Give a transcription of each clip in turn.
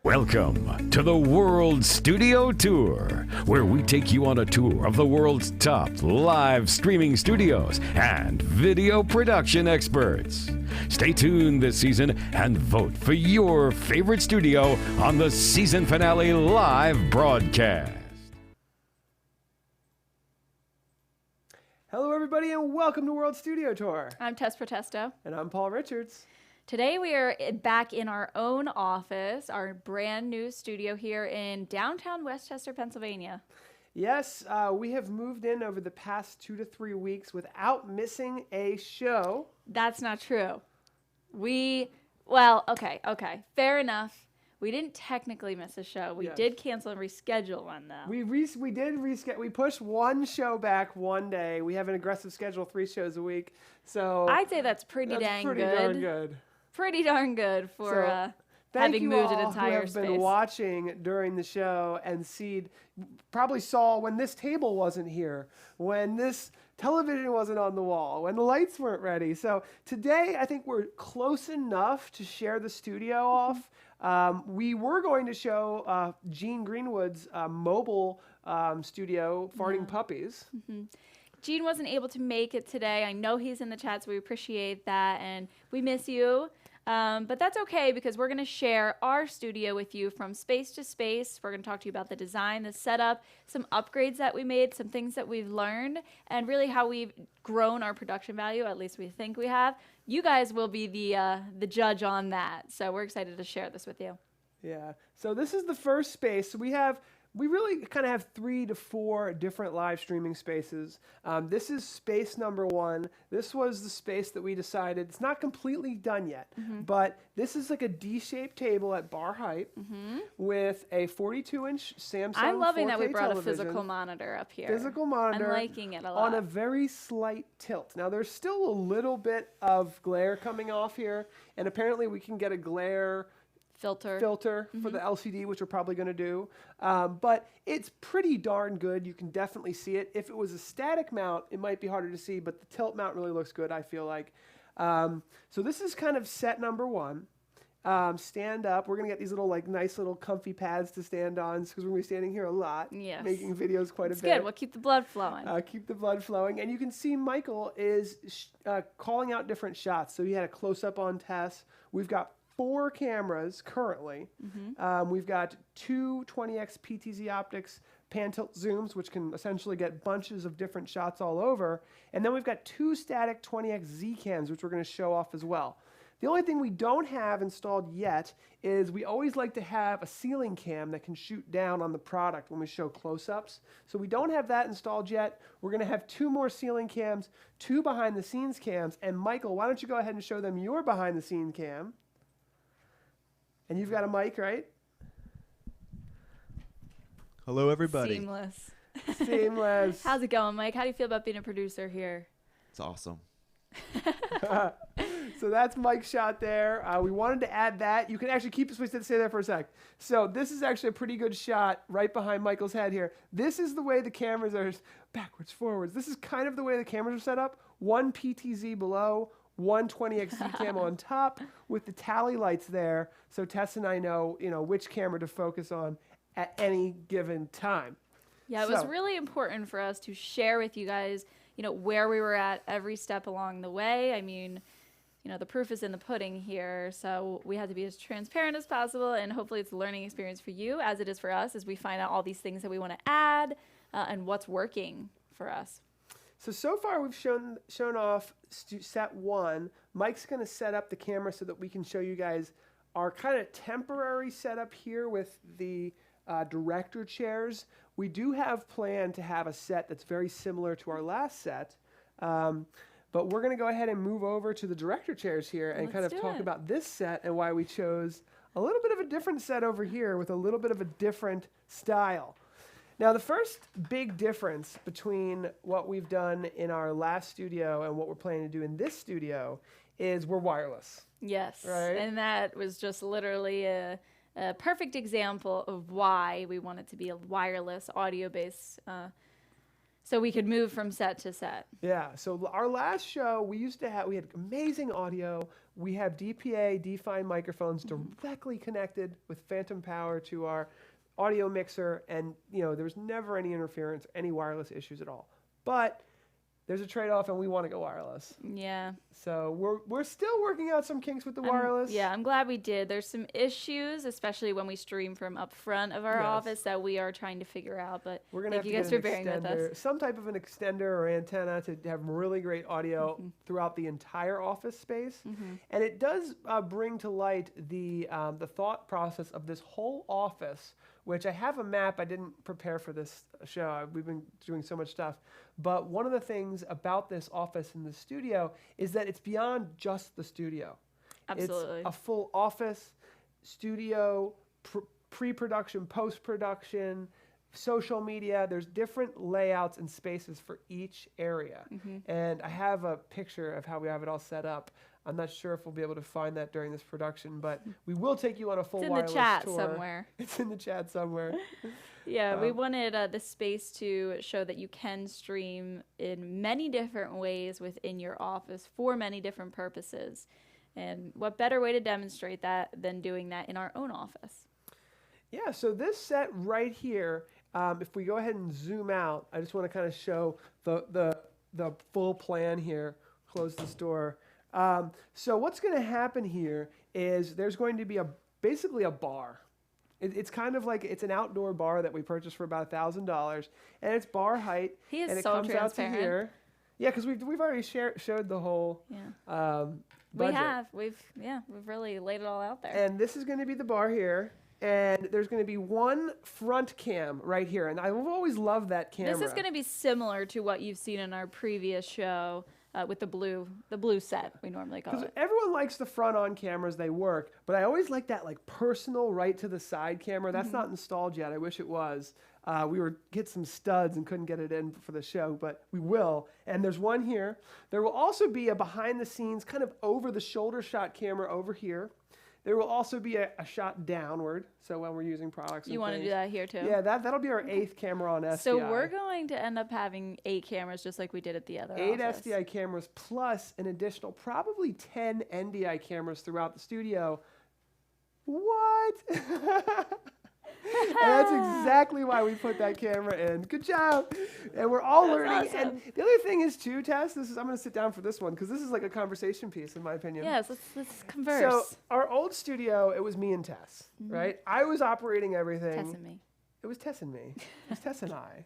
Welcome to the World Studio Tour, where we take you on a tour of the world's top live streaming studios and video production experts. Stay tuned this season and vote for your favorite studio on the season finale live broadcast. Hello, everybody, and welcome to World Studio Tour. I'm Tess Protesto. And I'm Paul Richards. Today we are back in our own office, our brand new studio here in downtown Westchester, Pennsylvania. Yes, we have moved in over the past 2 to 3 weeks without missing a show. That's not true. Okay, fair enough. We didn't technically miss a show. We did cancel and reschedule one, though. We did reschedule. We pushed one show back one day. We have an aggressive schedule, 3 shows a week. So I'd say that's pretty darn good. Pretty darn good for having moved an entire space. Thank you all who have been watching during the show and probably saw when this table wasn't here, when this television wasn't on the wall, when the lights weren't ready. So today I think we're close enough to share the studio off. We were going to show Gene Greenwood's mobile studio, Farting Puppies. Mm-hmm. Gene wasn't able to make it today. I know he's in the chat, so we appreciate that, and we miss you. But that's okay because we're going to share our studio with you from space to space. We're going to talk to you about the design, the setup, some upgrades that we made, some things that we've learned, and really how we've grown our production value, at least we think we have. You guys will be the judge on that, so we're excited to share this with you. Yeah, so this is the first space. So we really kind of have 3 to 4 different live streaming spaces. This is space number 1. This was the space that we decided, it's not completely done yet, but this is like a D-shaped table at bar height with a 42-inch Samsung 4K I'm loving that we brought television. a physical monitor up here. Physical monitor. I'm liking it a lot. On a very slight tilt. Now there's still a little bit of glare coming off here, and apparently we can get a glare filter for the LCD, which we're probably going to do. But it's pretty darn good. You can definitely see it. If it was a static mount, it might be harder to see, but the tilt mount really looks good, I feel like. So this is kind of set number 1. Stand up. We're going to get these little nice little comfy pads to stand on because we're going to be standing here a lot, making videos quite a bit. It's good. We'll keep the blood flowing. Keep the blood flowing. And you can see Michael is calling out different shots. So he had a close-up on Tess. We've got 4 cameras currently. We've got 2 20x PTZOptics pan tilt zooms, which can essentially get bunches of different shots all over. And then we've got 2 static 20x Z cams, which we're going to show off as well. The only thing we don't have installed yet is we always like to have a ceiling cam that can shoot down on the product when we show close-ups. So we don't have that installed yet. We're going to have 2 more ceiling cams, 2 behind-the-scenes cams. And Michael, why don't you go ahead and show them your behind-the-scene cam? And you've got a mic, right? Hello, everybody. Seamless. How's it going, Mike? How do you feel about being a producer here? It's awesome. So that's Mike's shot there. We wanted to add that. You can actually keep this. Stay there for a sec. So this is actually a pretty good shot right behind Michael's head here. This is the way the cameras are backwards, forwards. This is kind of the way the cameras are set up. 1 PTZ below, 1 20x Z cam on top with the tally lights there, so Tess and I know which camera to focus on at any given time. Yeah, it was really important for us to share with you guys, where we were at every step along the way. I mean, the proof is in the pudding here, so we had to be as transparent as possible, and hopefully it's a learning experience for you, as it is for us, as we find out all these things that we want to add and what's working for us. So far we've shown off set 1. Mike's going to set up the camera so that we can show you guys our kind of temporary setup here with the director chairs. We do have planned to have a set that's very similar to our last set, but we're going to go ahead and move over to the director chairs here and talk about this set and why we chose a little bit of a different set over here with a little bit of a different style. Now, the first big difference between what we've done in our last studio and what we're planning to do in this studio is we're wireless. Yes, right? And that was just literally a perfect example of why we wanted to be a wireless audio-based so we could move from set to set. Yeah, so our last show, we had amazing audio. we have DPA defined microphones directly connected with phantom power to our audio mixer, and there's never any interference, any wireless issues at all. But there's a trade-off, and we want to go wireless. Yeah. So we're still working out some kinks with the wireless. Yeah, I'm glad we did. There's some issues, especially when we stream from up front of our office, that we are trying to figure out. But we're gonna thank you guys for bearing with us. Some type of an extender or antenna to have really great audio throughout the entire office space. And it does bring to light the thought process of this whole office, which I have a map. I didn't prepare for this show. We've been doing so much stuff. But one of the things about this office in the studio is that it's beyond just the studio. Absolutely. It's a full office, studio, pre-production, post-production, social media. There's different layouts and spaces for each area. And I have a picture of how we have it all set up. I'm not sure if we'll be able to find that during this production, but we will take you on a full wireless tour. It's in the chat somewhere. It's in the chat somewhere. Yeah, we wanted the space to show that you can stream in many different ways within your office for many different purposes. And what better way to demonstrate that than doing that in our own office? Yeah, so this set right here, if we go ahead and zoom out, I just want to kind of show the full plan here. Close this door. So what's going to happen here is there's going to be basically a bar. It's kind of like it's an outdoor bar that we purchased for about $1,000, and it's bar height. He is and it so comes transparent. Out to here. Yeah, because we've already showed the whole. Budget. We've really laid it all out there. And this is going to be the bar here. And there's going to be one front cam right here. And I've always loved that camera. This is going to be similar to what you've seen in our previous show with the blue set, we normally call it. Everyone likes the front-on cameras. They work. But I always like that personal right-to-the-side camera. That's not installed yet. I wish it was. We were get some studs and couldn't get it in for the show, but we will. And there's one here. There will also be a behind-the-scenes, kind of over-the-shoulder shot camera over here. There will also be a shot downward, so when we're using products and You want to do that here too? Yeah, that'll be our 8th camera on SDI. So we're going to end up having 8 cameras just like we did at the other 8 office. SDI cameras plus an additional probably 10 NDI cameras throughout the studio. What? And that's exactly why we put that camera in. Good job. And we're all learning. Awesome. And the other thing is too, Tess, I'm going to sit down for this one because this is like a conversation piece in my opinion. Yes, let's converse. So our old studio, it was me and Tess, right? I was operating everything. Tess and me. It was Tess and me. It was Tess and I.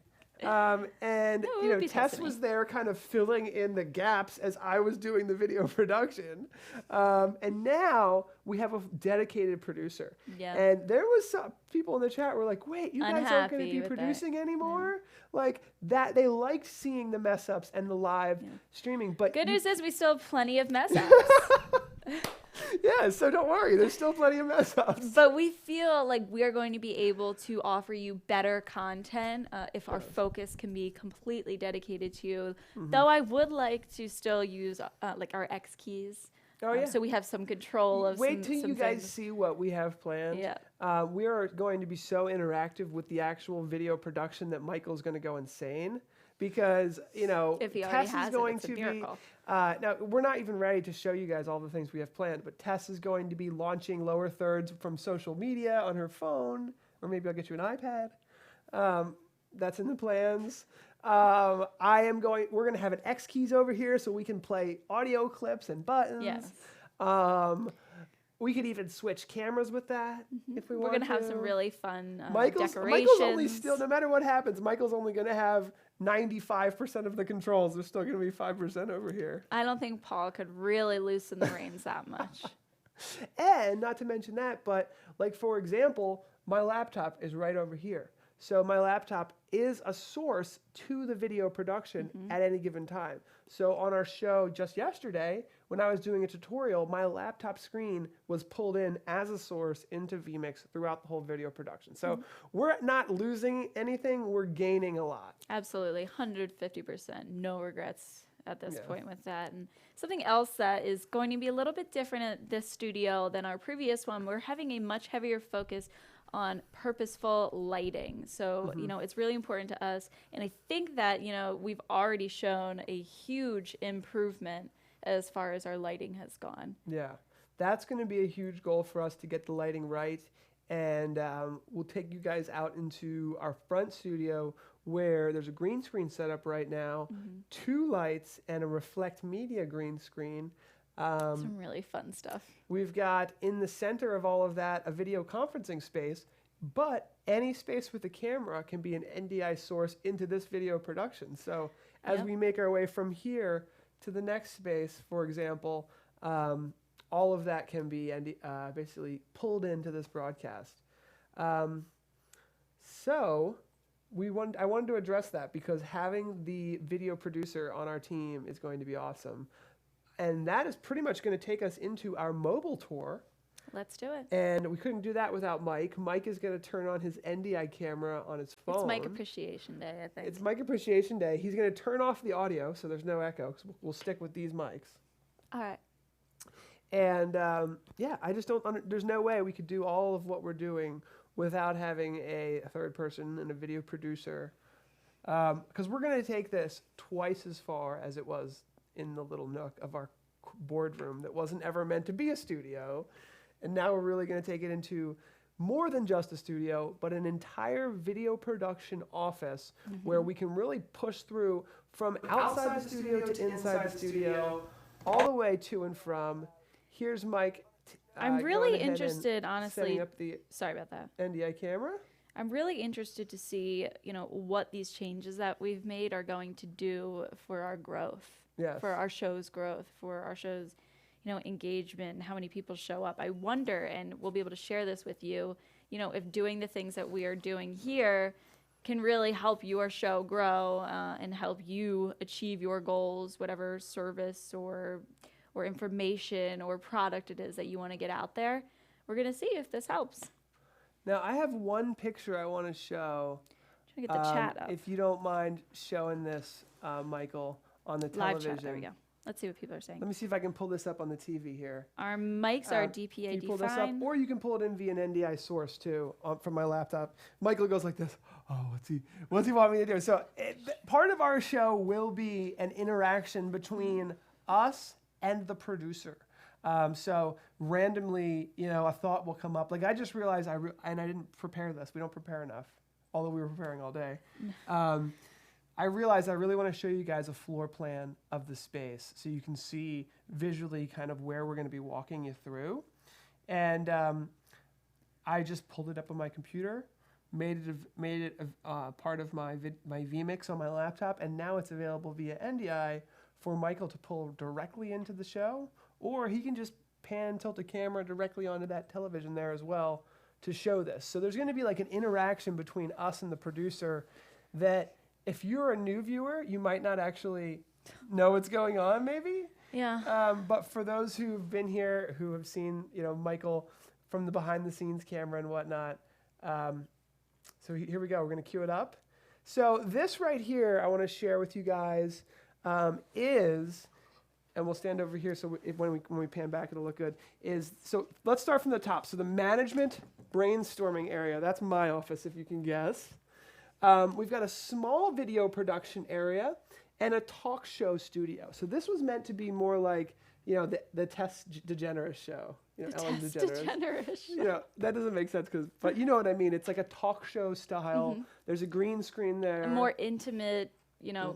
And No, it would be Tess was there kind of filling in the gaps as I was doing the video production. And now we have a dedicated producer. Yeah. And there was some people in the chat were like, wait, you guys aren't going to Unhappy be with producing anymore? Like that, they liked seeing the mess ups and the live streaming. But Good news is we still have plenty of mess ups. Yeah, so don't worry. There's still plenty of mess ups. But we feel like we are going to be able to offer you better content if our focus can be completely dedicated to you. Though I would like to still use our X keys. Oh, yeah. So we have some control of Wait till some you guys things. see what we have planned. Yeah. We are going to be so interactive with the actual video production that Michael's going to go insane. Because, if he already Tess has is going it's a to be. miracle. Now, we're not even ready to show you guys all the things we have planned, but Tess is going to be launching lower thirds from social media on her phone, or maybe I'll get you an iPad. That's in the plans. We're going to have an X keys over here so we can play audio clips and buttons. Yes. We could even switch cameras with that if we want to. We're going to have some really fun Michael's decorations. only still, no matter what happens, Michael's only going to have 95% of the controls. There's still going to be 5% over here. I don't think Paul could really loosen the reins that much. And not to mention that, but like for example, my laptop is right over here. So my laptop is a source to the video production at any given time. So on our show just yesterday, when I was doing a tutorial, my laptop screen was pulled in as a source into Vmix throughout the whole video production. So we're not losing anything, we're gaining a lot. Absolutely, 150%. No regrets at this point with that. And something else that is going to be a little bit different at this studio than our previous one, we're having a much heavier focus on purposeful lighting. So, it's really important to us. And I think that, we've already shown a huge improvement, as far as our lighting has gone. Yeah, that's going to be a huge goal for us to get the lighting right. And we'll take you guys out into our front studio where there's a green screen set up right now, 2 lights, and a Reflect Media green screen. Some really fun stuff. We've got in the center of all of that a video conferencing space, but any space with a camera can be an NDI source into this video production. So as we make our way from here to the next space, for example, all of that can be basically pulled into this broadcast. So I wanted to address that because having the video producer on our team is going to be awesome. And that is pretty much going to take us into our mobile tour. Let's do it. And we couldn't do that without Mike. Mike is going to turn on his NDI camera on his phone. It's Mike Appreciation Day, I think. It's Mike Appreciation Day. He's going to turn off the audio so there's no echo, because we'll stick with these mics. All right. And I just don't. There's no way we could do all of what we're doing without having a third person and a video producer, because we're going to take this twice as far as it was in the little nook of our boardroom that wasn't ever meant to be a studio, and now we're really going to take it into more than just a studio, but an entire video production office where we can really push through from outside the studio to inside the studio, all the way to and from. Here's Mike. I'm really interested, honestly. Setting up the Sorry about that. NDI camera. I'm really interested to see, what these changes that we've made are going to do for our growth, for our show's growth, for our show's, engagement, how many people show up. I wonder, and we'll be able to share this with you, if doing the things that we are doing here can really help your show grow and help you achieve your goals, whatever service or information or product it is that you want to get out there. We're going to see if this helps. Now, I have one picture I want to show. Trying to get the chat up. If you don't mind showing this, Michael, on the television. Live chat, there we go. Let's see what people are saying. Let me see if I can pull this up on the TV here. Our mics are DPA you pull this up, or you can pull it in via an NDI source too from my laptop. Michael goes like this. Oh, what's he want me to do? So part of our show will be an interaction between us and the producer. So randomly, a thought will come up. Like I just realized and I didn't prepare this. We don't prepare enough, although we were preparing all day. I realized I really want to show you guys a floor plan of the space so you can see visually kind of where we're going to be walking you through. And I just pulled it up on my computer, made it part of my Vmix on my laptop, and now it's available via NDI for Michael to pull directly into the show, or he can just tilt the camera directly onto that television there as well to show this. So there's going to be like an interaction between us and the producer that if you're a new viewer, you might not actually know what's going on maybe. Yeah. But for those who've been here, who have seen, Michael from the behind the scenes camera and whatnot. So here we go. We're going to cue it up. So this right here, I want to share with you guys is, and we'll stand over here so when we pan back, it'll look good, so let's start from the top. So the management brainstorming area, that's my office, if you can guess. We've got a small video production area and a talk show studio. So this was meant to be more like, the Tess DeGeneres show. Ellen DeGeneres. That doesn't make sense, but you know what I mean. It's like a talk show style. There's a green screen there. A more intimate,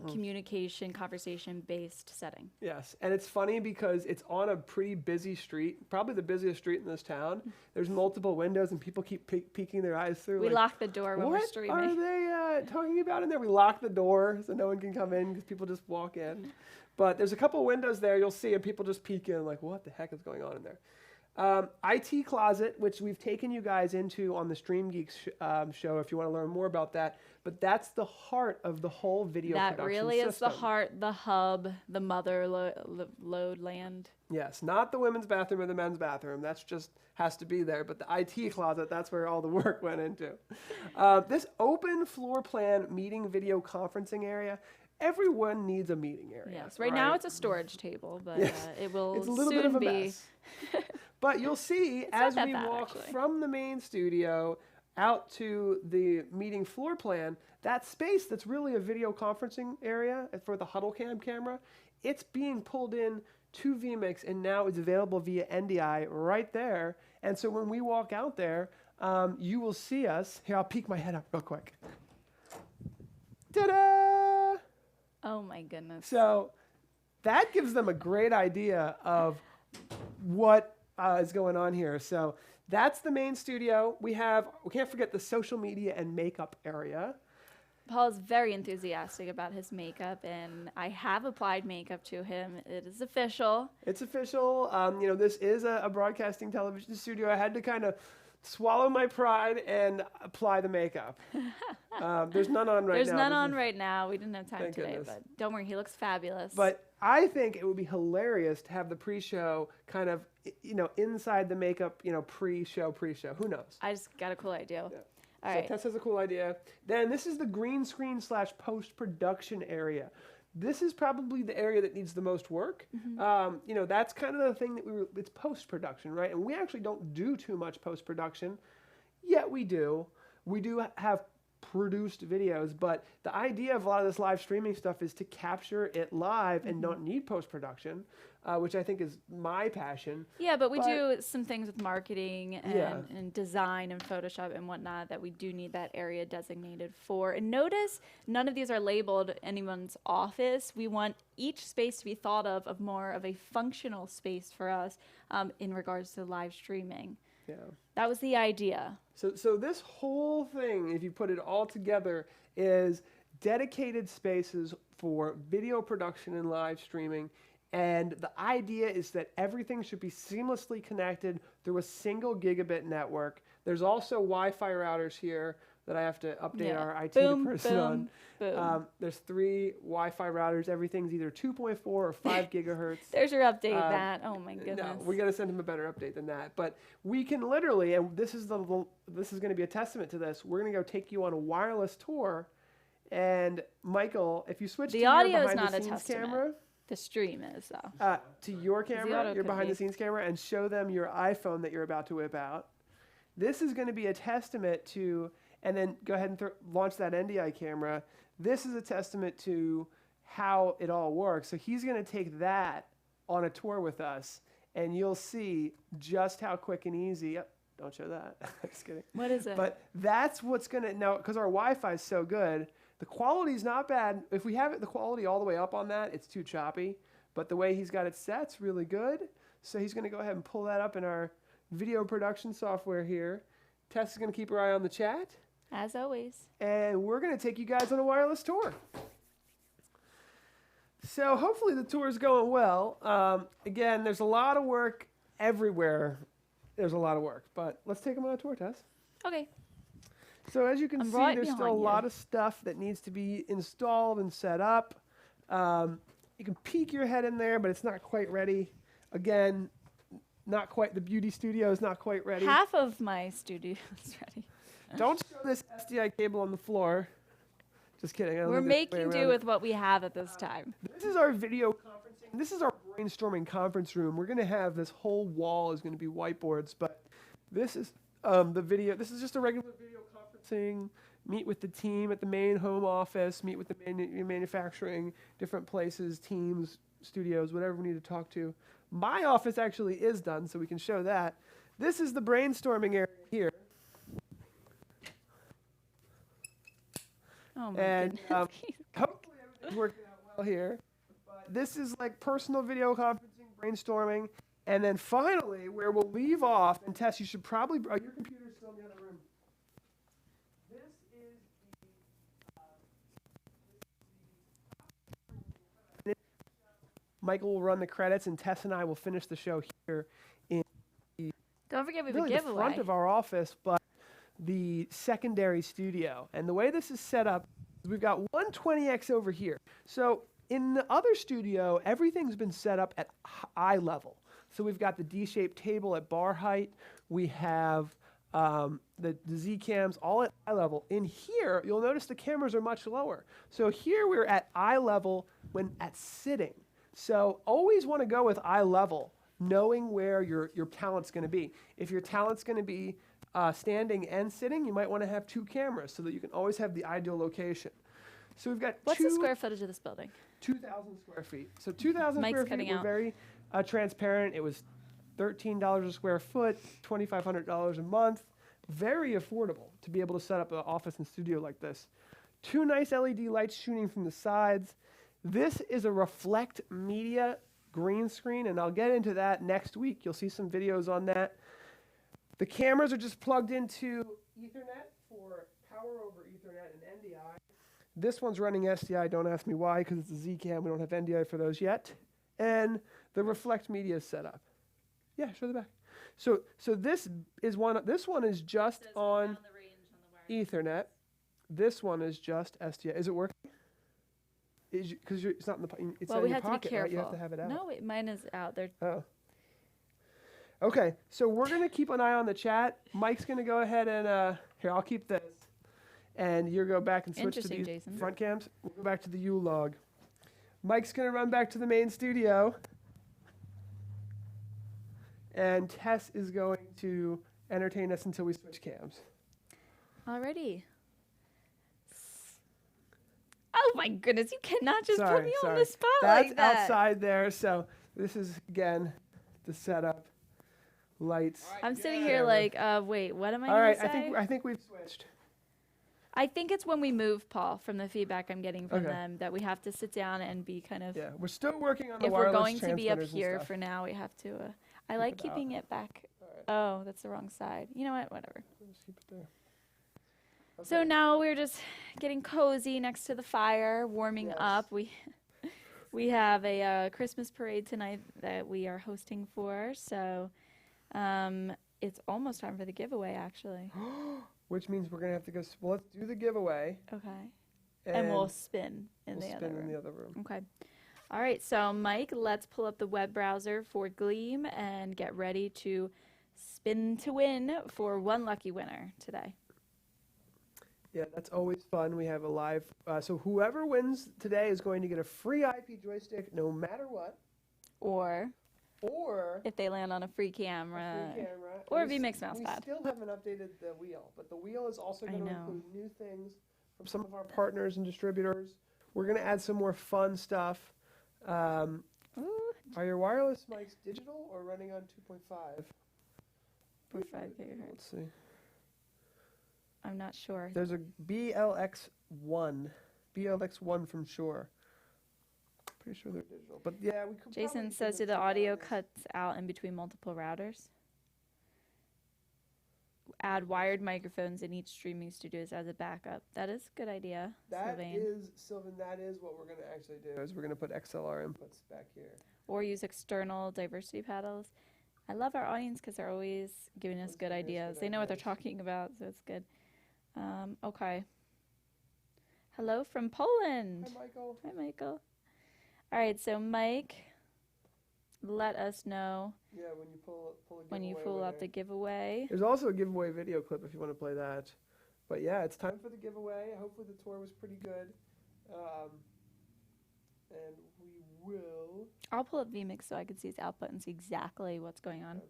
communication, conversation-based setting. Yes, and it's funny because it's on a pretty busy street, probably the busiest street in this town. There's multiple windows, and people keep peeking their eyes through. We lock the door when we're streaming. What are they talking about in there? We lock the door so no one can come in because people just walk in. But there's a couple windows there you'll see, and people just peek in like, what the heck is going on in there? IT Closet, which we've taken you guys into on the Stream Geeks show if you want to learn more about that. But that's the heart of the whole video production system. That really is the heart, the hub, the mother load land. Yes, not the women's bathroom or the men's bathroom. That's just has to be there. But the IT Closet, that's where all the work went into. This open floor plan meeting video conferencing area, everyone needs a meeting area. Yes, right now it's a storage table, but it will it's a little soon bit of a be. Mess. But you'll see as we walk from the main studio out to the meeting floor plan, that space that's really a video conferencing area for the Huddle Cam camera, it's being pulled in to Vmix, and now it's available via NDI right there. And so when we walk out there, you will see us. Here, I'll peek my head up real quick. Ta-da! Oh my goodness. So that gives them a great idea of what is going on here. So that's the main studio. We can't forget the social media and makeup area. Paul is very enthusiastic about his makeup, and I have applied makeup to him. It is official. It's official. This is a broadcasting television studio. I had to kind of swallow my pride and apply the makeup. There's none on right now. There's none on right now. We didn't have time Thank today, goodness. but don't worry, he looks fabulous. But I think it would be hilarious to have the pre-show kind of, inside the makeup, pre-show. Who knows? I just got a cool idea. Yeah. All So right. Tess has a cool idea. Then this is the green screen / post-production area. This is probably the area that needs the most work. That's kind of the thing it's post-production, right? And we actually don't do too much post-production, yet we do. We do have produced videos, but the idea of a lot of this live streaming stuff is to capture it live and not need post-production, which I think is my passion. Yeah, but we do some things with marketing and, Yeah. and design and Photoshop and whatnot that we do need that area designated for. And notice none of these are labeled anyone's office. We want each space to be thought of more of a functional space for us in regards to live streaming. Yeah. That was the idea. So this whole thing, if you put it all together, is dedicated spaces for video production and live streaming. And the idea is that everything should be seamlessly connected through a single gigabit network. There's also Wi-Fi routers here that I have to update our IT person on. Boom. There's 3 Wi-Fi routers. Everything's either 2.4 or 5 gigahertz. There's your update, Matt. Oh my goodness. No, we got to send him a better update than that. But we can literally, and this is going to be a testament to this. We're going to go take you on a wireless tour, and Michael, if you switch The to your audio is behind not the a scenes testament. camera, The stream is, though. to your camera, audio your could behind be. the scenes camera, and show them your iPhone that you're about to whip out. This is going to be a testament to, and then go ahead and launch that NDI camera. This is a testament to how it all works. So he's going to take that on a tour with us, and you'll see just how quick and easy. Yep, don't show that. Just kidding. What is it? But that's what's going to, now, because our Wi-Fi is so good, the quality's not bad. If we have the quality all the way up on that, it's too choppy. But the way he's got it set's really good. So he's going to go ahead and pull that up in our video production software here. Tess is going to keep her eye on the chat. As always. And we're going to take you guys on a wireless tour. So hopefully the tour is going well. Again, there's a lot of work everywhere. There's a lot of work. But let's take them on a tour, Tess. Okay. So as you can I'm see, right there's still a behind you. lot of stuff that needs to be installed and set up. You can peek your head in there, but it's not quite ready. Again, not quite, the beauty studio is not quite ready. Half of my studio is ready. Don't show this SDI cable on the floor. Just kidding. I don't We're think there's a way making do around it. with what we have at this time. This is our video conferencing. This is our brainstorming conference room. We're going to have this whole wall is going to be whiteboards, but this is the video. This is just a regular video conferencing. Meet with the team at the main home office. Meet with the manufacturing, different places, teams, studios, whatever we need to talk to. My office actually is done, so we can show that. This is the brainstorming area here. Oh my And goodness. hopefully everything's working out well here. But this is like personal video conferencing, brainstorming. And then finally, where we'll leave off, and Tess, you should probably, your computer's still in the other room. This is Michael will run the credits, and Tess and I will finish the show here in Don't forget we have really a the giveaway. front of our office, but the secondary studio. And the way this is set up, we've got 120X over here. So in the other studio, everything's been set up at eye level. So we've got the D-shaped table at bar height. We have the Z cams all at eye level. In here, you'll notice the cameras are much lower. So here we're at eye level when at sitting. So always want to go with eye level, knowing where your talent's going to be. If your talent's going to be standing and sitting, you might want to have 2 cameras so that you can always have the ideal location. So we've got What's the square footage of this building? 2,000 square feet. So 2,000 Mike's square feet, cutting we're out. very transparent. It was $13 a square foot, $2,500 a month. Very affordable to be able to set up an office and studio like this. 2 nice LED lights shooting from the sides. This is a Reflect Media green screen, and I'll get into that next week. You'll see some videos on that. The cameras are just plugged into Ethernet for power over Ethernet and NDI. This one's running SDI. Don't ask me why, because it's a Z-Cam. We don't have NDI for those yet. And the Reflect Media is set up. Yeah, show the back. So this is one. This one is just on Ethernet. This one is just SDI. Is it working? Because it's not in the. It's Well, not we in your have to be pocket, right? careful. You have to have it out. No, wait, mine is out there. Oh. Okay, so we're gonna keep an eye on the chat. Mike's gonna go ahead and here. I'll keep this, and you go back and switch to Interesting, these Jason. front cams. We'll go back to the U log. Mike's gonna run back to the main studio, and Tess is going to entertain us until we switch cams. Alrighty. Oh my goodness, you cannot just put Sorry, me on sorry. the spot That's like that. outside there. So this is again the setup. Lights. I'm sitting here like, wait, what am I All gonna right, say? I think we've switched. I think it's when we move, Paul, from the feedback I'm getting from Okay. them, that we have to sit down and be kind of. Yeah, we're still working on the If we're wireless going to be up transmitters and here stuff. for now, we have to. I like it out. keeping it back. Alright. Oh, that's the wrong side. You know what? Whatever. Let's keep it there. So now we're just getting cozy next to the fire, warming Yes. up. We have a Christmas parade tonight that we are hosting for. So it's almost time for the giveaway, actually. Which means we're gonna have to go. Well, let's do the giveaway. Okay. And we'll spin in we'll the spin other room. in the other room. Okay. All right. So Mike, let's pull up the web browser for Gleam and get ready to spin to win for one lucky winner today. Yeah, that's always fun. We have a live. So whoever wins today is going to get a free IP joystick, no matter what. Or Or if they land on a free camera. a free camera. Or a And Vmix mouse we pad. still haven't updated the wheel, but the wheel is also I going to know. include new things from some of our partners and distributors. We're going to add some more fun stuff. Ooh. Are your wireless mics digital or running on 2.5? 0.5 gigahertz. Let's see. I'm not sure. There's a BLX1 from Shure. Pretty sure they're digital, but yeah, we could. Jason probably says, do do the audio cuts out in between multiple routers? Add wired microphones in each streaming studios as a backup. That is a good idea, Sylvain. Sylvan. That is what we're going to actually do. Is we're going to put XLR inputs back here. Or use external diversity paddles. I love our audience because they're always giving us good ideas. They know what they're talking about, so it's good. Okay. Hello from Poland. Hi, Michael. Hi, Michael. All right, so Mike, let us know Yeah, when you pull a when you giveaway pull over out there. the giveaway. There's also a giveaway video clip if you want to play that. But yeah, it's time for the giveaway. Hopefully the tour was pretty good. And we will. I'll pull up Vmix so I can see its output and see exactly what's going on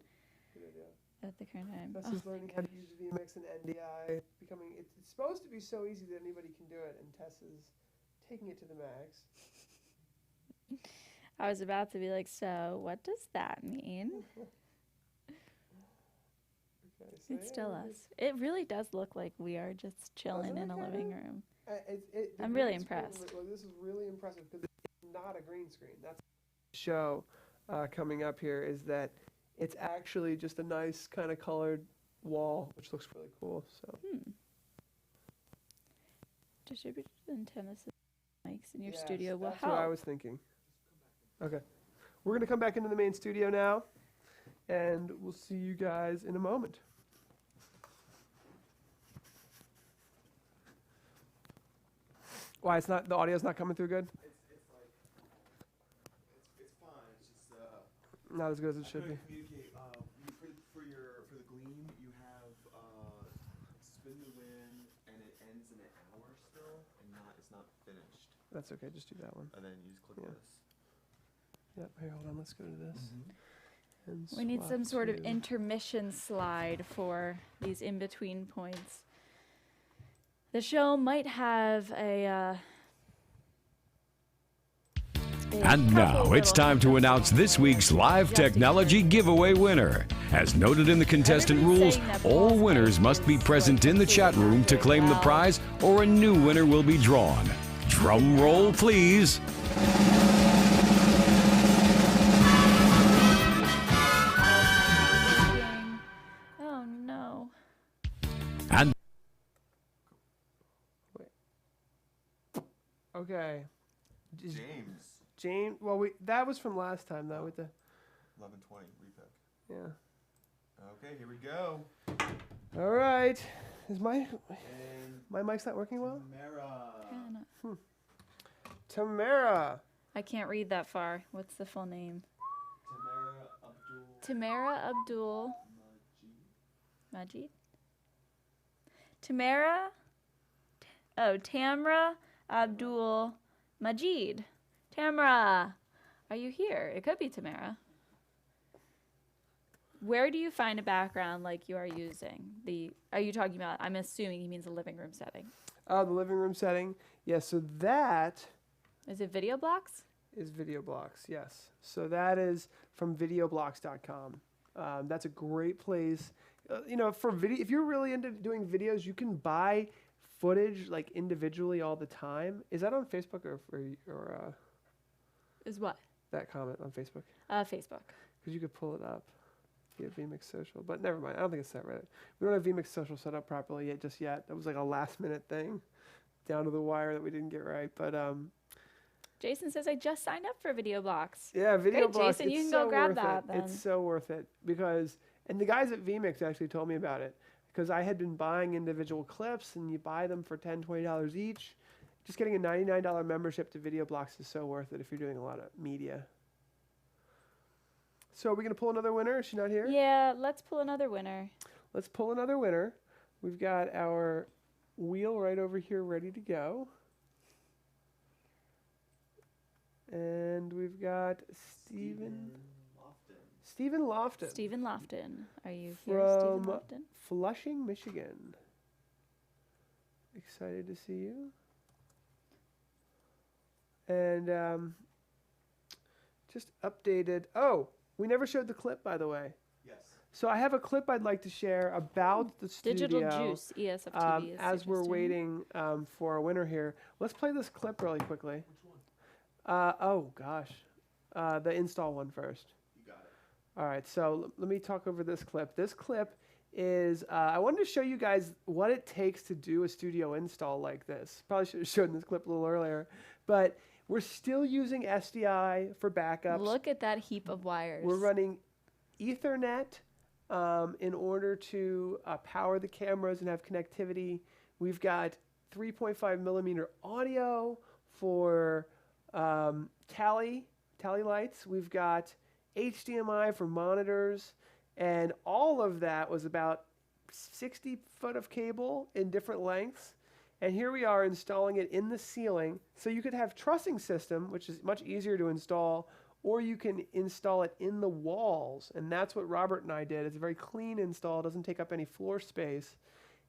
Good idea. at the current time. Tess is learning how to use Vmix and NDI. It's supposed to be so easy that anybody can do it, and Tess is taking it to the max. I was about to be like, so what does that mean? Okay, so It's yeah, still we're us. It really does look like we are just chilling Doesn't in it a kinda? living room. The I'm really green screen impressed. this is really impressive because it's not a green screen. That's the show coming up here is that it's actually just a nice kind of colored wall, which looks really cool. So Distributed antenna system mics in your yes, studio will that's what I help. was thinking. Okay, we're gonna come back into the main studio now, and we'll see you guys in a moment. Why it's not the audio's not coming through good? It's fine. It's just Not as good as it should be. communicate. For the Gleam, you have spin the win, and it ends in an hour still, and it's not finished. That's okay. Just do that one. And then you just click Yeah. this. Yep. Here, hold on. Let's go to this. And We need some swap sort of to- intermission slide for these in-between points. The show might have a And now it's time to announce this week's live technology giveaway winner. As noted in the contestant rules, all winners must be present in the chat room to claim the prize, or a new winner will be drawn. Drum roll, please. Oh no. And Okay. James. Well, that was from last time though with the 1120 repick. yeah. Okay, here we go. All right. Is my And mic's not working well? Tamara. Tamara. I can't read that far. What's the full name? Tamara Abdul. Tamara Abdul Majid? Tamra Abdul Majid. Tamara, are you here? It could be Tamara. Where do you find a background like you are using? Are you talking about, I'm assuming he means the living room setting. Oh, the living room setting. Yeah, so that Is it video blocks? is Video Blocks, yes. So that is from videoblocks.com. That's a great place. For video, if you're really into doing videos, you can buy footage like individually all the time. Is that on Facebook or Is what? that comment on Facebook? Facebook. Because you could pull it up via Vmix Social. But never mind. I don't think it's set right. We don't have Vmix Social set up properly yet. That was like a last minute thing down to the wire that we didn't get right. But Jason says I just signed up for Video Blocks. yeah, Video Great, Blocks. Jason, you it's can go so grab worth that it. then. It's so worth it and the guys at Vmix actually told me about it because I had been buying individual clips and you buy them for $10, $20 each. Just getting a $99 membership to Video Blocks is so worth it if you're doing a lot of media. So are we going to pull another winner? Is she not here? Yeah, let's pull another winner. Let's pull another winner. We've got our wheel right over here ready to go. And we've got Stephen Lofton. Stephen Lofton. Are you here, Stephen From Lofton? Flushing, Michigan. Excited to see you. And just updated. Oh, we never showed the clip, by the way. Yes. So I have a clip I'd like to share about the studio. Digital Juice, ESFTV. As we're waiting for a winner here. Let's play this clip really quickly. Which one? Oh, gosh. The install one first. You got it. All right, so let me talk over this clip. This clip is, I wanted to show you guys what it takes to do a studio install like this. Probably should have shown this clip a little earlier, but we're still using SDI for backups. Look at that heap of wires. We're running Ethernet in order to power the cameras and have connectivity. We've got 3.5 millimeter audio for tally lights. We've got HDMI for monitors, and all of that was about 60 foot of cable in different lengths. And here we are installing it in the ceiling. So you could have trussing system, which is much easier to install, or you can install it in the walls. And that's what Robert and I did. It's a very clean install. It doesn't take up any floor space.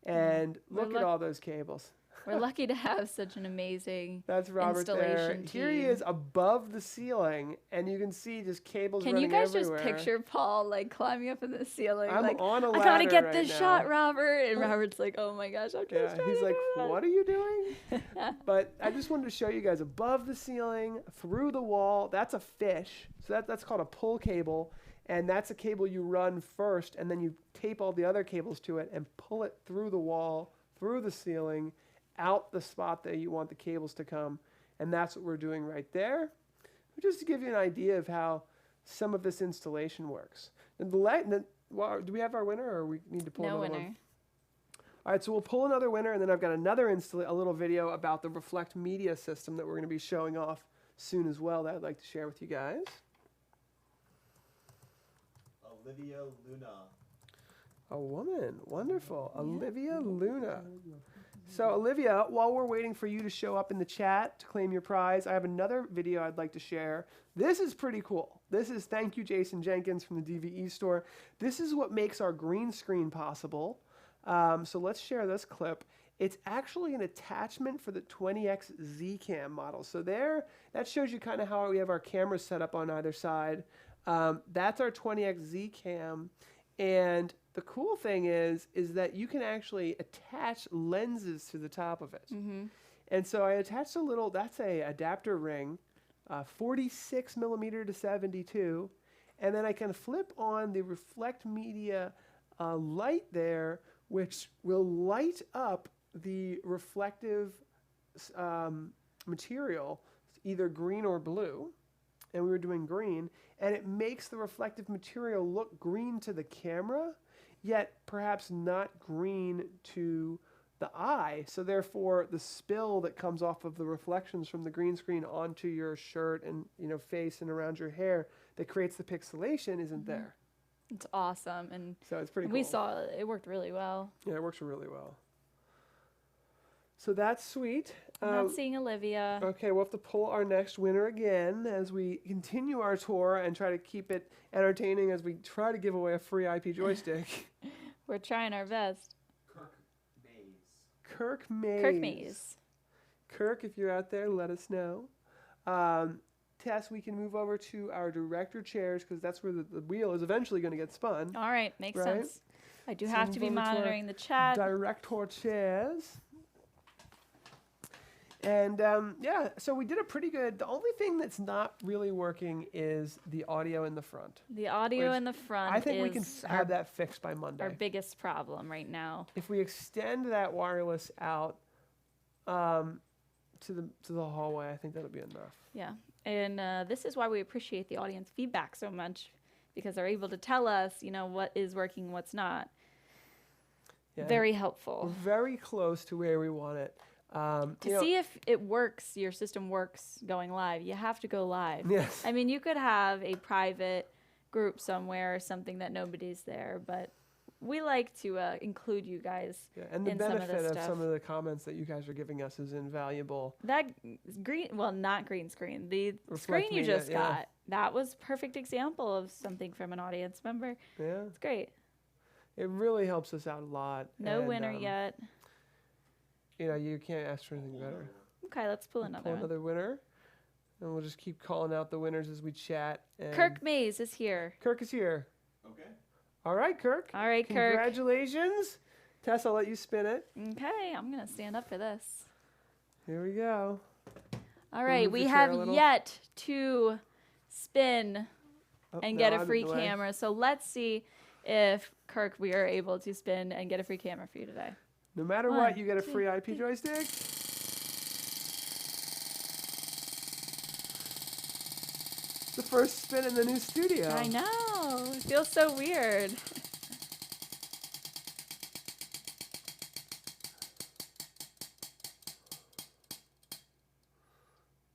And look at all those cables. We're lucky to have such an amazing That's Robert there. installation team. Here he is above the ceiling, and you can see just cables Can running you guys everywhere. just picture Paul like climbing up in the ceiling? I'm like, on a I gotta ladder get right this now. shot, Robert. And Robert's like, oh my gosh, I'm just trying He's to like, do it." what are you doing? But I just wanted to show you guys above the ceiling, through the wall. That's a fish. So that's called a pull cable. And that's a cable you run first, and then you tape all the other cables to it and pull it through the wall, through the ceiling, out the spot that you want the cables to come. And that's what we're doing right there. Just to give you an idea of how some of this installation works. And do we have our winner, or we need to pull No another winner. one? All right, so we'll pull another winner, and then I've got another a little video about the Reflect Media system that we're going to be showing off soon as well that I'd like to share with you guys. Olivia Luna. A woman. Wonderful. Olivia Luna. So, Olivia, while we're waiting for you to show up in the chat to claim your prize, I have another video I'd like to share. This is pretty cool. This is thank you, Jason Jenkins from the DVE store. This is what makes our green screen possible. So let's share this clip. It's actually an attachment for the 20X Z-Cam model. So there, that shows you kind of how we have our cameras set up on either side. That's our 20X Z-Cam. And the cool thing is that you can actually attach lenses to the top of it. And so I attached a little, that's a adapter ring, 46 millimeter to 72. And then I can flip on the reflect media light there, which will light up the reflective material, either green or blue, and we were doing green, and it makes the reflective material look green to the camera, yet perhaps not green to the eye. So therefore, the spill that comes off of the reflections from the green screen onto your shirt and face and around your hair that creates the pixelation isn't there. It's awesome, and so it's pretty cool. We saw it worked really well. Yeah, it works really well. So that's sweet. I'm not seeing Olivia. Okay, we'll have to pull our next winner again as we continue our tour and try to keep it entertaining as we try to give away a free IP joystick. We're trying our best. Kirk Mays. Kirk Mays. Kirk, if you're out there, let us know. Tess, we can move over to our director chairs because that's where the wheel is eventually going to get spun. All right, makes right? sense. I do have to be monitoring the chat. Director chairs. And yeah, so we did a pretty good. The only thing that's not really working is the audio in the front. The audio in the front. I think we can have that fixed by Monday. Our biggest problem right now. If we extend that wireless out to the hallway, I think that'll be enough. Yeah, and this is why we appreciate the audience feedback so much, because they're able to tell us, what is working, what's not. Yeah. Very helpful. We're very close to where we want it. To see if it works, your system works going live, you have to go live. Yes. I mean, you could have a private group somewhere or something that nobody's there, but we like to include you guys and the in benefit some of this stuff. Some of the comments that you guys are giving us is invaluable. That not green screen. The Reflect screen you media, just got, that was a perfect example of something from an audience member. Yeah. It's great. It really helps us out a lot. No winner yet. You can't ask for anything better. Okay, let's pull another winner. And we'll just keep calling out the winners as we chat. And Kirk Mays is here. Kirk is here. Okay. All right, Kirk. All right, Kirk. Congratulations. Tess, I'll let you spin it. Okay, I'm going to stand up for this. Here we go. All right, we have yet to spin and get a free delay. camera. So let's see if, Kirk, we are able to spin and get a free camera for you today. No matter what, you get a free IP joystick. The first spin in the new studio. I know. It feels so weird.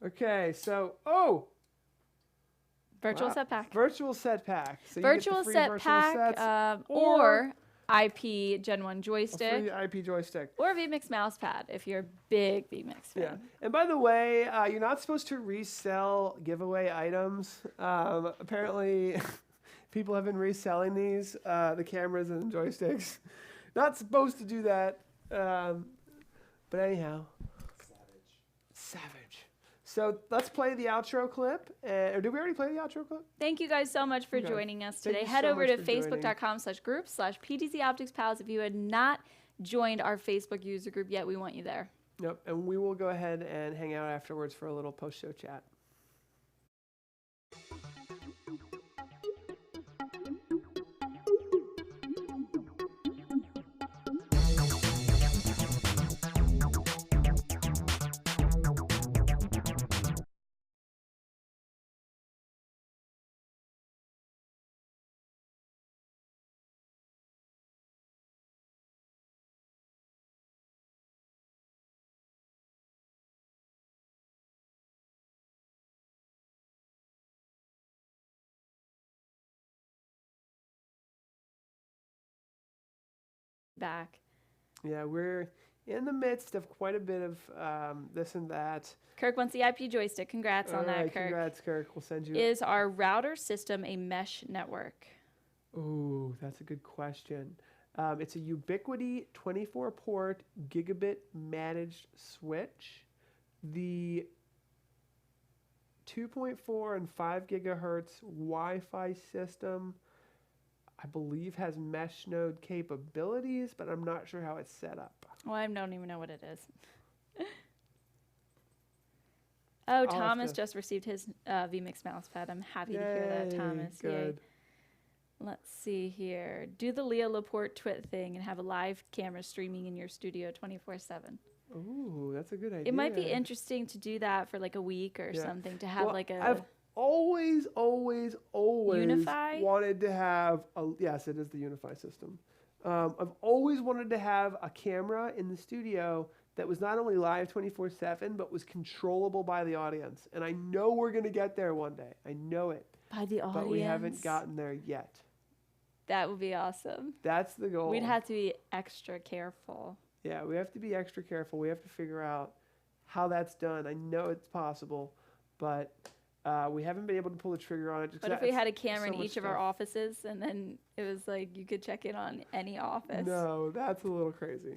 Okay, so, Virtual set pack. Virtual set pack. So virtual set pack or IP Gen 1 joystick. A free IP joystick. Or Vmix mouse pad if you're a big Vmix fan. Yeah. And by the way, you're not supposed to resell giveaway items. Apparently, people have been reselling these, the cameras and joysticks. Not supposed to do that. But anyhow. Savage. So let's play the outro clip. Or did we already play the outro clip? Thank you guys so much for joining us today. Head over to facebook.com/group/PTZOptics If you had not joined our Facebook user group yet, we want you there. Yep. And we will go ahead and hang out afterwards for a little post-show chat. Back. Yeah, we're in the midst of quite a bit of this and that. Kirk wants the IP joystick. Congrats on that, Kirk. Congrats, Kirk. We'll send you. Is our router system a mesh network? Ooh, that's a good question. It's a Ubiquiti 24-port gigabit managed switch. The 2.4 and 5 gigahertz Wi-Fi system, I believe, has mesh node capabilities, but I'm not sure how it's set up. Well, I don't even know what it is. Oh, Thomas just received his Vmix mousepad. I'm happy to hear that, Thomas. Good. Yay. Let's see here. Do the Leo Laporte twit thing and have a live camera streaming in your studio 24/7. Ooh, that's a good idea. It might be interesting to do that for like a week or something, to have like a... I've always Unify? wanted to have a... Yes, it is the Unify system. I've always wanted to have a camera in the studio that was not only live 24/7, but was controllable by the audience. And I know we're going to get there one day. I know it. By the audience? But we haven't gotten there yet. That would be awesome. That's the goal. We'd have to be extra careful. Yeah, we have to be extra careful. We have to figure out how that's done. I know it's possible, but we haven't been able to pull the trigger on it. But if we had a camera in each of our offices, and then it was like you could check in on any office. No, that's a little crazy.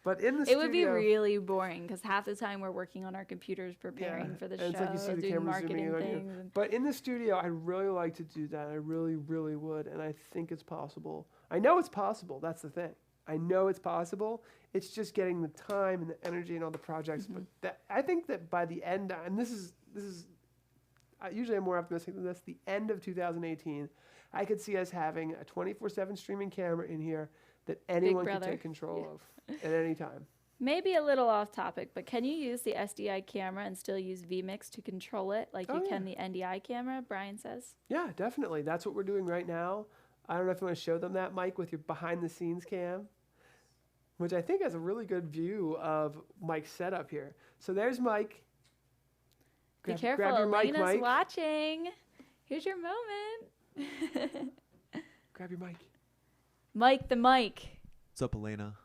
But in the it studio, would be really boring because half the time we're working on our computers preparing for the show, it's like you see the doing camera marketing zooming in on things. But in the studio, I'd really like to do that. I really, really would, and I think it's possible. I know it's possible. That's the thing. I know it's possible. It's just getting the time and the energy and all the projects. But I think that by the end, and this is usually I'm more optimistic than this. The end of 2018, I could see us having a 24/7 streaming camera in here that anyone can take control of at any time. Maybe a little off topic, but can you use the SDI camera and still use Vmix to control it like you can the NDI camera, Brian says? Yeah, definitely. That's what we're doing right now. I don't know if you want to show them that, Mike, with your behind-the-scenes cam, which I think has a really good view of Mike's setup here. So there's Mike. Be careful, grab your mic, Elena's Mike. watching. Here's your moment. Grab your mic. Mike the mic. What's up, Elena?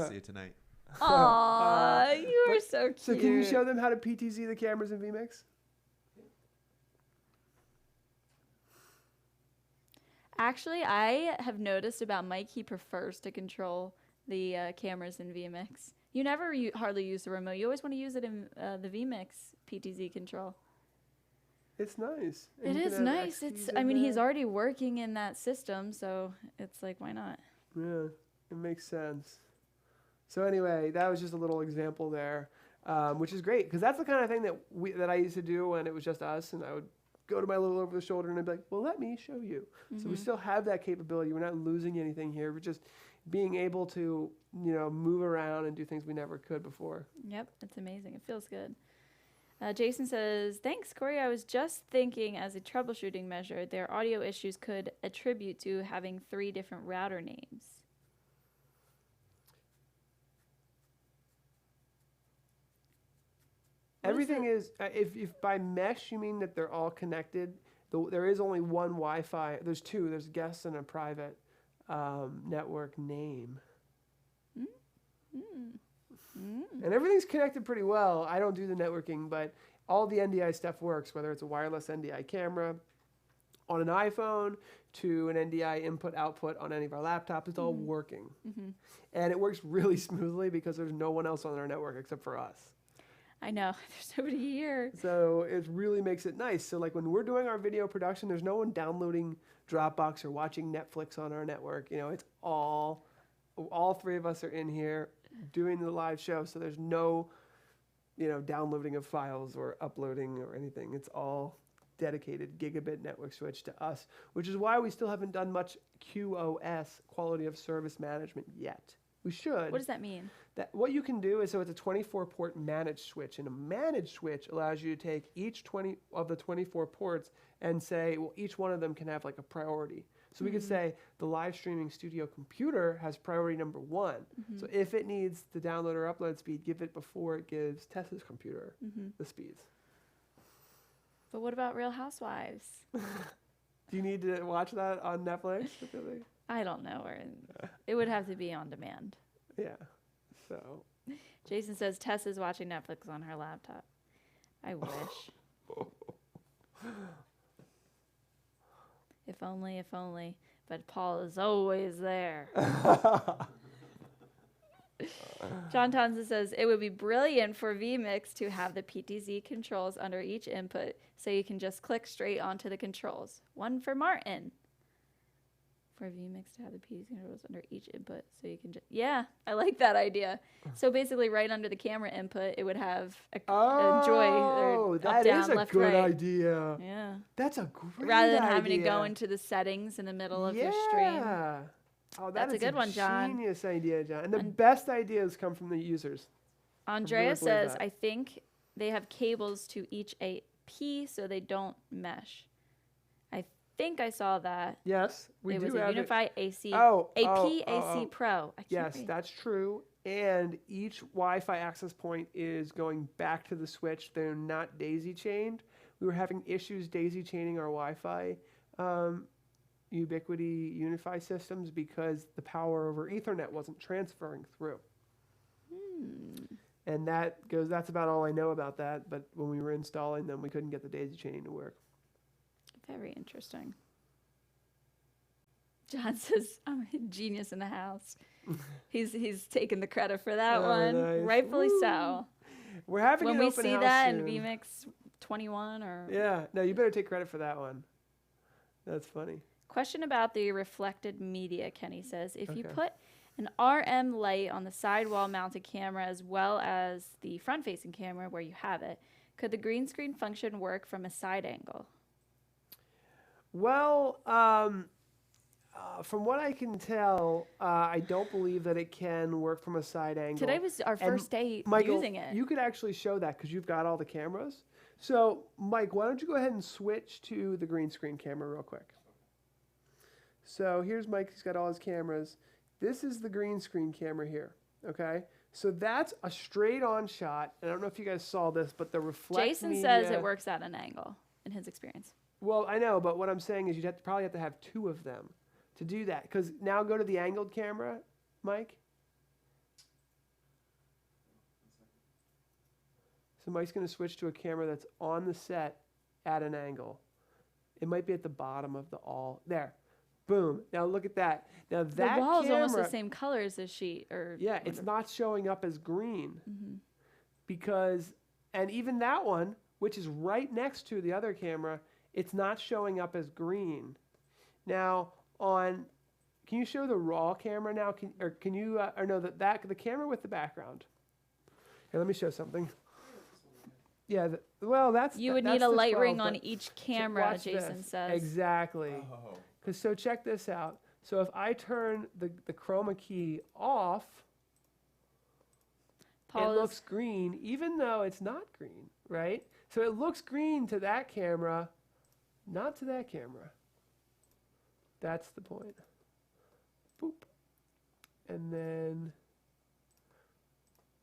See you tonight. Aw, you are so cute. So can you show them how to PTZ the cameras in Vmix? Actually, I have noticed about Mike, he prefers to control the cameras in Vmix. You never hardly use the remote. You always want to use it in the Vmix PTZ control. It's nice. It is nice. I mean, he's already working in that system, so it's like, why not? Yeah, it makes sense. So anyway, that was just a little example there, which is great because that's the kind of thing that I used to do when it was just us, and I would go to my little over the shoulder and I'd be like, well, let me show you. So we still have that capability. We're not losing anything here. We're just being able to, move around and do things we never could before. Yep, it's amazing. It feels good. Jason says, thanks, Corey. I was just thinking as a troubleshooting measure, their audio issues could attribute to having 3 different router names. Everything is, if by mesh you mean that they're all connected, there is only one Wi-Fi. There's 2. There's guest and a private network name. And everything's connected pretty well. I don't do the networking, but all the NDI stuff works, whether it's a wireless NDI camera on an iPhone to an NDI input-output on any of our laptops. It's all working. And it works really smoothly because there's no one else on our network except for us. I know. There's nobody here. So it really makes it nice. So like when we're doing our video production, there's no one downloading Dropbox or watching Netflix on our network. It's all 3 of us are in here doing the live show. So there's no, downloading of files or uploading or anything. It's all dedicated gigabit network switch to us, which is why we still haven't done much QoS, quality of service management, yet. We should. What does that mean? What you can do is, so it's a 24-port managed switch, and a managed switch allows you to take each 20 of the 24 ports and say, well, each one of them can have like a priority. So we could say the live streaming studio computer has priority number 1. So if it needs the download or upload speed, give it before it gives Tess's computer the speeds. But what about Real Housewives? Do you need to watch that on Netflix? I don't know. It would have to be on demand. Yeah. So. Jason says Tess is watching Netflix on her laptop. I wish. If only, if only. but Paul is always there. John Townsend says, it would be brilliant for Vmix to have the PTZ controls under each input so you can just click straight onto the controls. One for Martin. For Vmix to have the PTZ controls under each input so you can just... Yeah, I like that idea. So basically right under the camera input, it would have a joy or that up, down, is a left, good right. idea. Yeah. That's a great Rather than idea. having to go into the settings in the middle of your stream. Yeah. Oh, That's a good one, John. Genius idea, John. And the best ideas come from the users. Andrea really believe says, that. I think they have cables to each AP so they don't mesh. I think I saw that. Yes, we It do was a have Unify AC, AC Pro. I can't Yes, read. that's true. And each Wi-Fi access point is going back to the switch. They're not daisy chained. We were having issues daisy chaining our Wi-Fi Ubiquiti Unify systems because the power over Ethernet wasn't transferring through. And that's about all I know about that. But when we were installing them, we couldn't get the daisy chaining to work. Very interesting. John says, I'm a genius in the house. He's taking the credit for that one. Nice. Rightfully Woo. so. We're having When an we open see house that soon. in Vmix 21 or... Yeah, no, you better take credit for that one. That's funny. Question about the reflected media, Kenny says. If you Okay. put an RM light on the sidewall mounted camera as well as the front facing camera where you have it, could the green screen function work from a side angle? Well, from what I can tell, I don't believe that it can work from a side angle. Today was our And first day Michael, using it. you could actually show that because you've got all the cameras. So, Mike, why don't you go ahead and switch to the green screen camera real quick. So here's Mike. He's got all his cameras. This is the green screen camera here. Okay. So that's a straight on shot. And I don't know if you guys saw this, but the reflect Jason media, says it works at an angle in his experience. Well, I know, but what I'm saying is you'd probably have to have two of them to do that. Because now go to the angled camera, Mike. So Mike's going to switch to a camera that's on the set at an angle. It might be at the bottom of the all. There. Boom. Now look at that. Now that the wall is camera, almost the same color as the sheet. Or yeah, it's not showing up as green. Mm-hmm. Because, and even that one, which is right next to the other camera, it's not showing up as green. Now can you show the raw camera now? The camera with the background. Here, let me show something. Yeah, that's... You would that's need a the light 12, ring but on each camera, watch Jason this. says. Exactly. Oh. So check this out. So if I turn the chroma key off, it looks green, even though it's not green, right? So it looks green to that camera, not to that camera. That's the point. Boop. And then,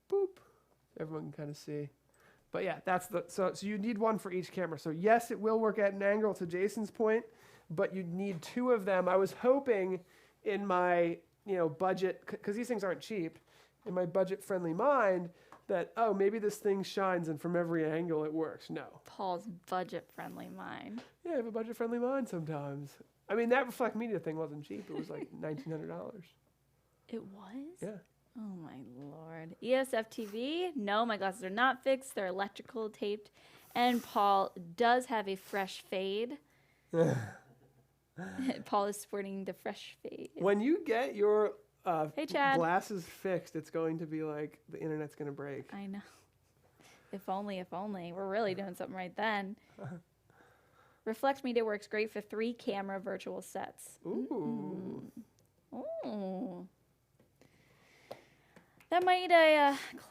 boop. Everyone can kind of see. But yeah, so you need one for each camera. So yes, it will work at an angle to Jason's point, but you'd need two of them. I was hoping in my, budget, because these things aren't cheap, in my budget-friendly mind, that, maybe this thing shines and from every angle it works. No. Paul's budget-friendly mind. Yeah, I have a budget-friendly mind sometimes. I mean, that reflect media thing wasn't cheap. It was like $1,900. It was? Yeah. Oh my lord. ESF TV? No, my glasses are not fixed. They're electrical taped. And Paul does have a fresh fade. Paul is sporting the fresh fade. When you get your Hey, Chad. glasses fixed, it's going to be like the internet's going to break. I know. If only. We're really doing something right then. Reflect Media works great for 3 camera virtual sets. Ooh. Ooh. That might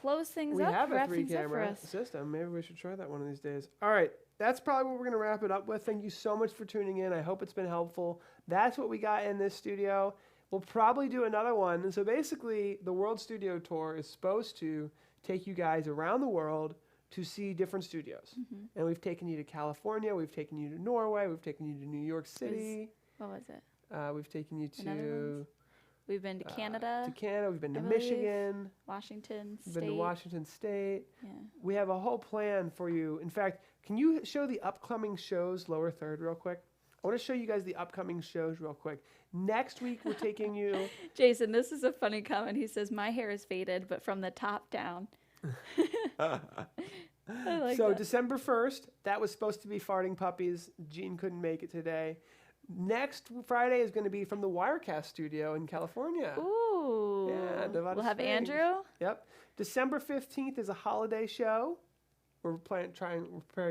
close things We up. have a wrap things up for 3-camera us. system. Maybe we should try that one of these days. All right. That's probably what we're going to wrap it up with. Thank you so much for tuning in. I hope it's been helpful. That's what we got in this studio. We'll probably do another one. And so basically, the World Studio Tour is supposed to take you guys around the world to see different studios. Mm-hmm. And we've taken you to California. We've taken you to Norway. We've taken you to New York City. What was it? We've taken you The to Netherlands? We've been to Canada. We've been to I believe. Michigan. Washington We've State. been to Washington State. Yeah. We have a whole plan for you. In fact, can you show the upcoming shows lower third real quick? I want to show you guys the upcoming shows real quick. Next week, we're taking you. Jason, this is a funny comment. He says, my hair is faded, but from the top down. I like So that. December 1st, that was supposed to be Farting Puppies. Gene couldn't make it today. Next Friday is going to be from the Wirecast studio in California. Ooh. Yeah, Nevada we'll have Springs. Andrew. Yep. December 15th is a holiday show. We're preparing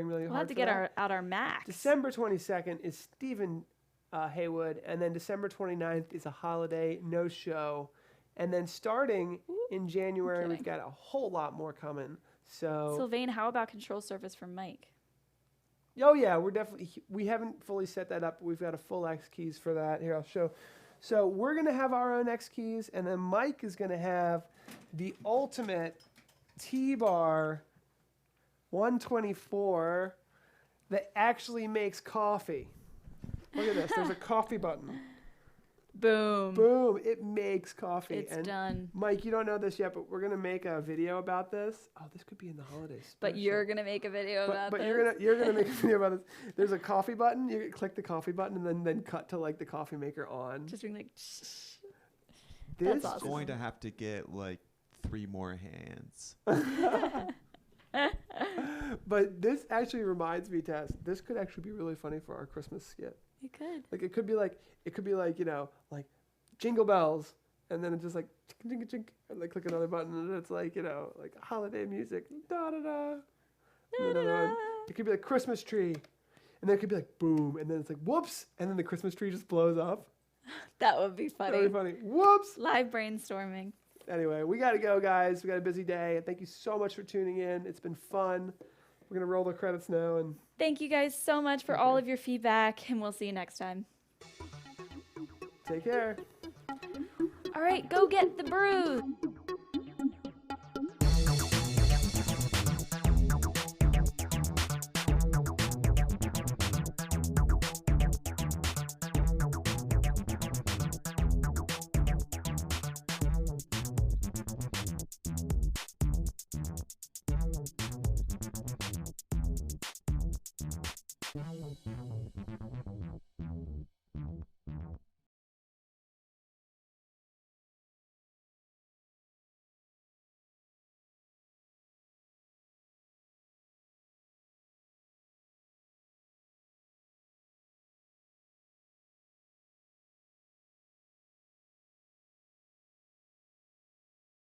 really hard We'll have to for get that. out our Macs. December 22nd is Stephen Haywood, and then December 29th is a holiday no show, and then starting in January we've kidding. got a whole lot more coming. So Sylvain, how about control surface from Mike? oh yeah, we haven't fully set that up, but we've got a full X keys for that. Here, I'll show. So we're gonna have our own X keys, and then Mike is gonna have the ultimate T-Bar 124 that actually makes coffee. Look at this. There's a coffee button. Boom. Boom. It makes coffee. It's done. Mike, you don't know this yet, but we're going to make a video about this. Oh, this could be in the holidays. But you're going to make a video about but this. you're gonna make a video about this. There's a coffee button. You click the coffee button and then cut to like the coffee maker on. Just being like, This That's awesome. Going to have to get like 3 more hands. But this actually reminds me, Tess, this could actually be really funny for our Christmas skit. it could. Like it could be like you know, like jingle bells, and then it's just like chink, chink, chink, and like click another button and it's like, you know, like holiday music. Da da da. And then another one. It could be like Christmas tree. And then it could be like boom, and then it's like whoops, and then the Christmas tree just blows up. That would be funny. That'd be funny. Whoops. Live brainstorming. Anyway, we got to go, guys. We got a busy day. Thank you so much for tuning in. It's been fun. We're going to roll the credits now. And Thank you guys so much for all of your feedback, and we'll see you next time. take care. All right, go get the brew. Thank you.